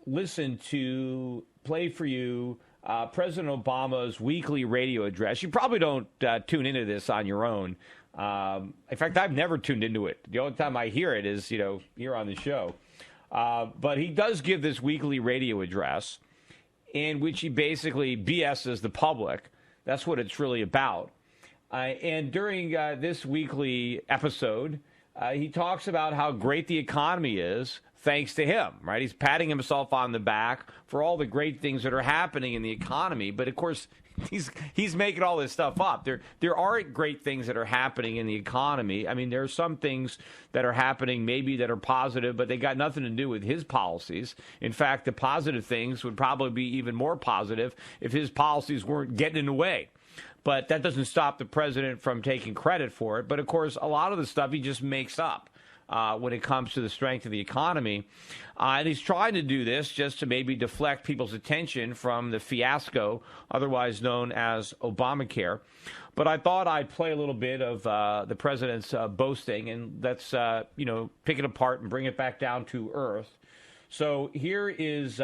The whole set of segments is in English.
listen to play for you President Obama's weekly radio address. You probably don't tune into this on your own. In fact, I've never tuned into it. The only time I hear it is, here on the show. But he does give this weekly radio address in which he basically BS's the public. That's what it's really about. And during this weekly episode, he talks about how great the economy is thanks to him, right? He's patting himself on the back for all the great things that are happening in the economy. But, of course, he's making all this stuff up. There aren't great things that are happening in the economy. I mean, there are some things that are happening maybe that are positive, but they got nothing to do with his policies. In fact, the positive things would probably be even more positive if his policies weren't getting in the way. But that doesn't stop the president from taking credit for it. But, of course, a lot of the stuff he just makes up when it comes to the strength of the economy. And he's trying to do this just to maybe deflect people's attention from the fiasco, otherwise known as Obamacare. But I thought I'd play a little bit of the president's boasting, and let's, pick it apart and bring it back down to earth. So here is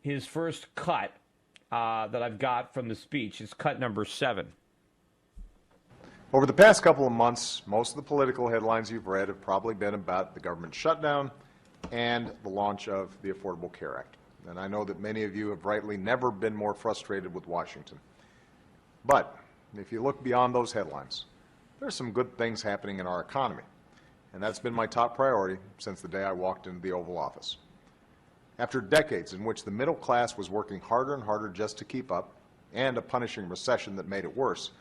his first cut that I've got from the speech. It's cut number 7. Over the past couple of months, most of the political headlines you've read have probably been about the government shutdown and the launch of the Affordable Care Act. And I know that many of you have rightly never been more frustrated with Washington. But if you look beyond those headlines, there are some good things happening in our economy. And that's been my top priority since the day I walked into the Oval Office. After decades in which the middle class was working harder and harder just to keep up, and a punishing recession that made it worse,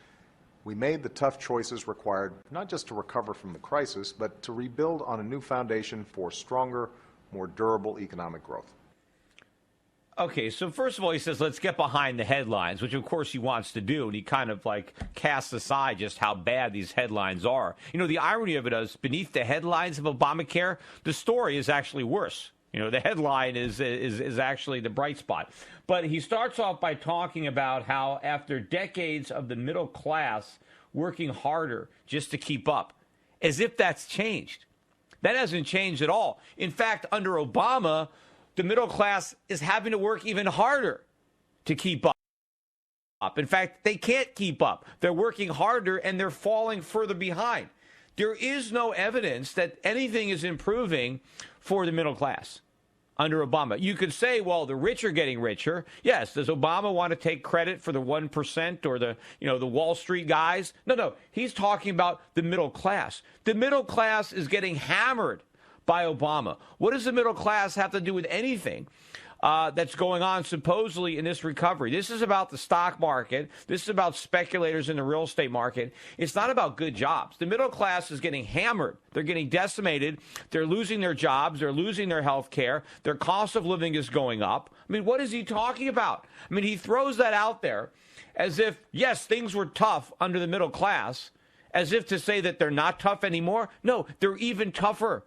we made the tough choices required not just to recover from the crisis, but to rebuild on a new foundation for stronger, more durable economic growth. Okay, so first of all, he says, let's get behind the headlines, which of course he wants to do, and he kind of casts aside just how bad these headlines are. The irony of it is, beneath the headlines of Obamacare, the story is actually worse. The headline is actually the bright spot. But he starts off by talking about how after decades of the middle class working harder just to keep up, as if that's changed. That hasn't changed at all. In fact, under Obama, the middle class is having to work even harder to keep up. In fact, they can't keep up. They're working harder and they're falling further behind. There is no evidence that anything is improving for the middle class under Obama. You could say, well, the rich are getting richer. Yes. Does Obama want to take credit for the 1% or the Wall Street guys? No. He's talking about the middle class. The middle class is getting hammered by Obama. What does the middle class have to do with anything that's going on supposedly in this recovery? This is about the stock market. This is about speculators in the real estate market. It's not about good jobs. The middle class is getting hammered. They're getting decimated. They're losing their jobs. They're losing their health care. Their cost of living is going up. I mean, what is he talking about? I mean, he throws that out there as if, yes, things were tough under the middle class, as if to say that they're not tough anymore. No, they're even tougher.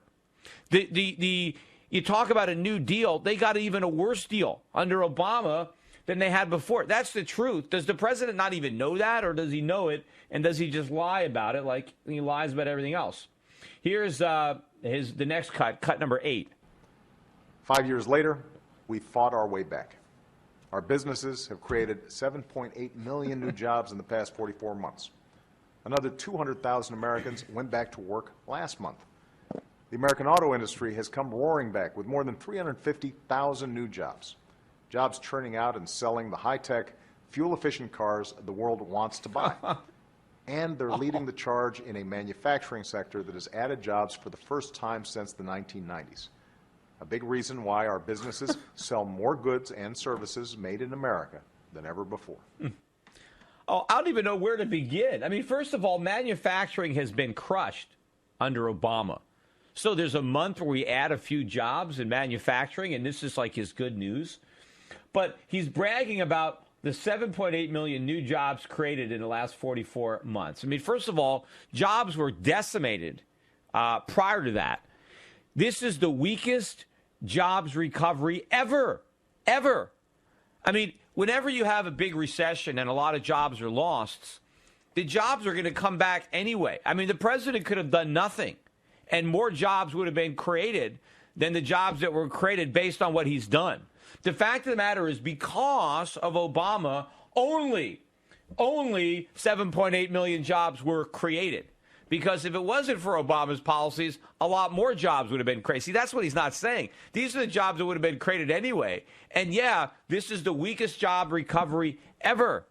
You talk about a new deal, they got even a worse deal under Obama than they had before. That's the truth. Does the president not even know that, or does he know it, and does he just lie about it like he lies about everything else? Here's the next cut number 8. 5 years later, we fought our way back. Our businesses have created 7.8 million new jobs in the past 44 months. Another 200,000 Americans went back to work last month. The American auto industry has come roaring back with more than 350,000 new jobs. Jobs churning out and selling the high-tech, fuel-efficient cars the world wants to buy. And they're leading the charge in a manufacturing sector that has added jobs for the first time since the 1990s. A big reason why our businesses sell more goods and services made in America than ever before. Oh, I don't even know where to begin. I mean, first of all, manufacturing has been crushed under Obama. So there's a month where we add a few jobs in manufacturing, and this is like his good news. But he's bragging about the 7.8 million new jobs created in the last 44 months. I mean, first of all, jobs were decimated prior to that. This is the weakest jobs recovery ever. I mean, whenever you have a big recession and a lot of jobs are lost, the jobs are going to come back anyway. I mean, the president could have done nothing, and more jobs would have been created than the jobs that were created based on what he's done. The fact of the matter is, because of Obama, only 7.8 million jobs were created. Because if it wasn't for Obama's policies, a lot more jobs would have been created. See, that's what he's not saying. These are the jobs that would have been created anyway. And yeah, this is the weakest job recovery ever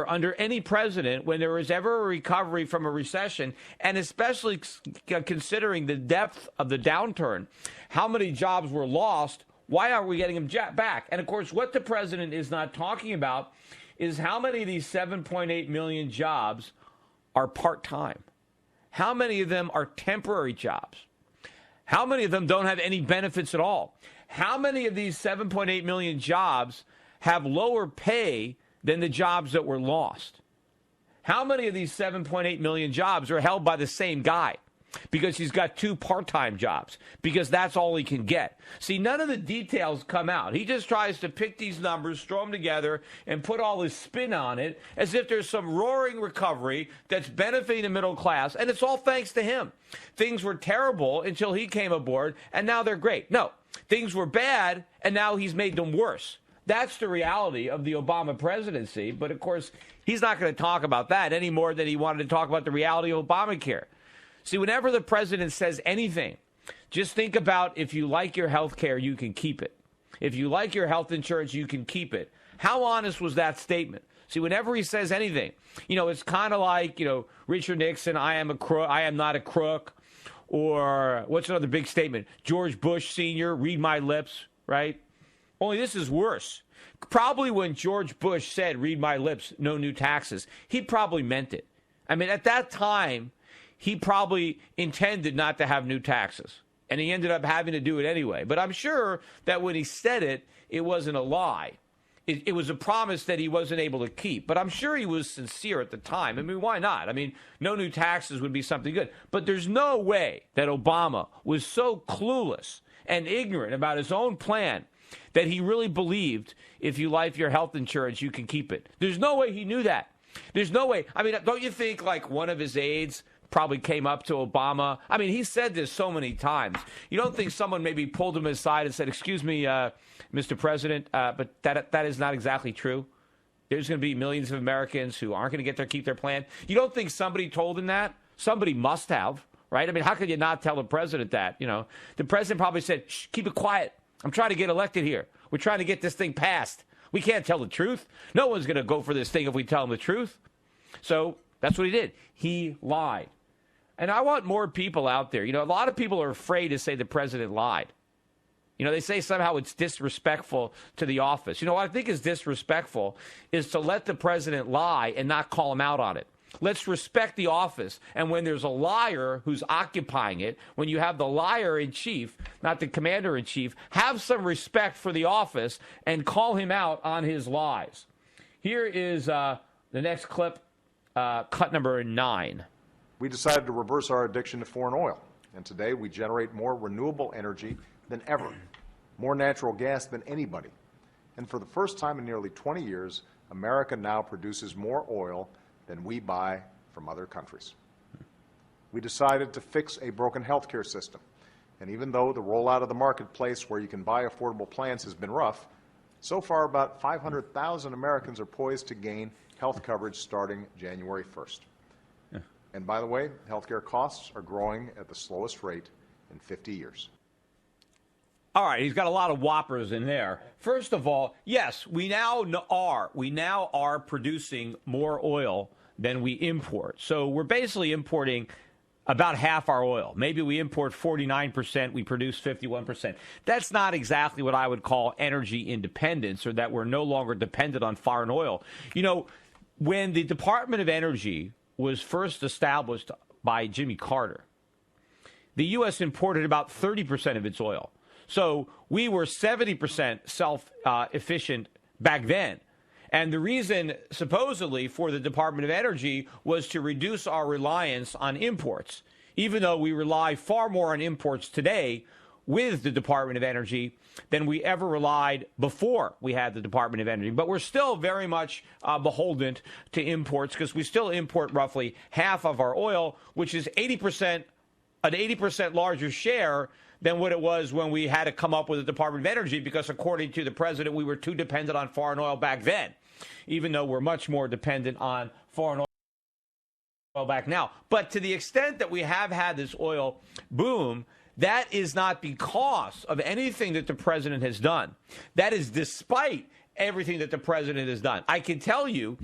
under any president when there was ever a recovery from a recession, and especially considering the depth of the downturn, how many jobs were lost, why aren't we getting them back? And of course, what the president is not talking about is how many of these 7.8 million jobs are part-time. How many of them are temporary jobs? How many of them don't have any benefits at all? How many of these 7.8 million jobs have lower pay than the jobs that were lost? How many of these 7.8 million jobs are held by the same guy because he's got 2 part-time jobs, because that's all he can get? See, none of the details come out. He just tries to pick these numbers, throw them together, and put all his spin on it as if there's some roaring recovery that's benefiting the middle class, and it's all thanks to him. Things were terrible until he came aboard, and now they're great. No, things were bad, and now he's made them worse. That's the reality of the Obama presidency. But, of course, he's not going to talk about that any more than he wanted to talk about the reality of Obamacare. See, whenever the president says anything, just think about, if you like your health care, you can keep it. If you like your health insurance, you can keep it. How honest was that statement? See, whenever he says anything, it's kind of like, Richard Nixon, I am not a crook. Or what's another big statement? George Bush Sr., read my lips, right? Only this is worse. Probably when George Bush said, read my lips, no new taxes, he probably meant it. I mean, at that time, he probably intended not to have new taxes. And he ended up having to do it anyway. But I'm sure that when he said it, it wasn't a lie. It was a promise that he wasn't able to keep. But I'm sure he was sincere at the time. I mean, why not? I mean, no new taxes would be something good. But there's no way that Obama was so clueless and ignorant about his own plan that he really believed if you like your health insurance, you can keep it. There's no way he knew that. There's no way. I mean, don't you think like one of his aides probably came up to Obama? I mean, he said this so many times. You don't think someone maybe pulled him aside and said, excuse me, Mr. President, but that is not exactly true. There's going to be millions of Americans who aren't going to get keep their plan. You don't think somebody told him that? Somebody must have, right? I mean, how could you not tell the president that? The president probably said, shh, keep it quiet. I'm trying to get elected here. We're trying to get this thing passed. We can't tell the truth. No one's going to go for this thing if we tell them the truth. So that's what he did. He lied. And I want more people out there. A lot of people are afraid to say the president lied. They say somehow it's disrespectful to the office. What I think is disrespectful is to let the president lie and not call him out on it. Let's respect the office. And when there's a liar who's occupying it, when you have the liar in chief, not the commander in chief, have some respect for the office and call him out on his lies. Here is the next clip, cut number 9. We decided to reverse our addiction to foreign oil. And today we generate more renewable energy than ever, more natural gas than anybody. And for the first time in nearly 20 years, America now produces more oil than we buy from other countries. We decided to fix a broken healthcare system. And even though the rollout of the marketplace where you can buy affordable plans has been rough, so far about 500,000 Americans are poised to gain health coverage starting January 1st. Yeah. And by the way, healthcare costs are growing at the slowest rate in 50 years. All right, he's got a lot of whoppers in there. First of all, yes, we now are producing more oil than we import. So we're basically importing about half our oil. Maybe we import 49%, we produce 51%. That's not exactly what I would call energy independence, or that we're no longer dependent on foreign oil. When the Department of Energy was first established by Jimmy Carter, the U.S. imported about 30% of its oil. So we were 70% self-efficient back then. And the reason, supposedly, for the Department of Energy was to reduce our reliance on imports, even though we rely far more on imports today with the Department of Energy than we ever relied before we had the Department of Energy. But we're still very much beholden to imports, because we still import roughly half of our oil, which is an 80% larger share than what it was when we had to come up with a Department of Energy because, according to the president, we were too dependent on foreign oil back then, even though we're much more dependent on foreign oil back now. But to the extent that we have had this oil boom, that is not because of anything that the president has done. That is despite everything that the president has done. I can tell you,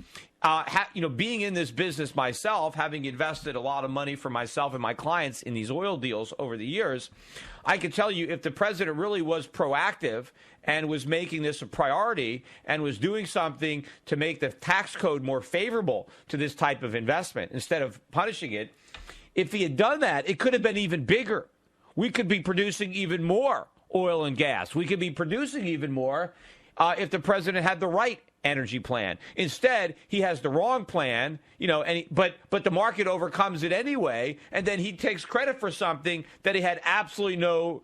being in this business myself, having invested a lot of money for myself and my clients in these oil deals over the years, I can tell you if the president really was proactive and was making this a priority and was doing something to make the tax code more favorable to this type of investment instead of punishing it, if he had done that, it could have been even bigger. We could be producing even more oil and gas. We could be producing even more if the president had the right energy plan. Instead, he has the wrong plan, but the market overcomes it anyway, and then he takes credit for something that he had absolutely no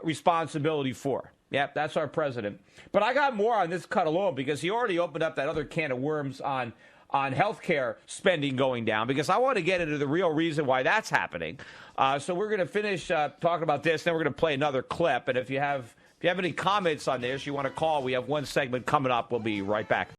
responsibility for. Yep, that's our president. But I got more on this cut alone because he already opened up that other can of worms on healthcare spending going down, because I want to get into the real reason why that's happening. So we're going to finish talking about this, then we're going to play another clip. And if you have any comments on this, you want to call, we have one segment coming up. We'll be right back.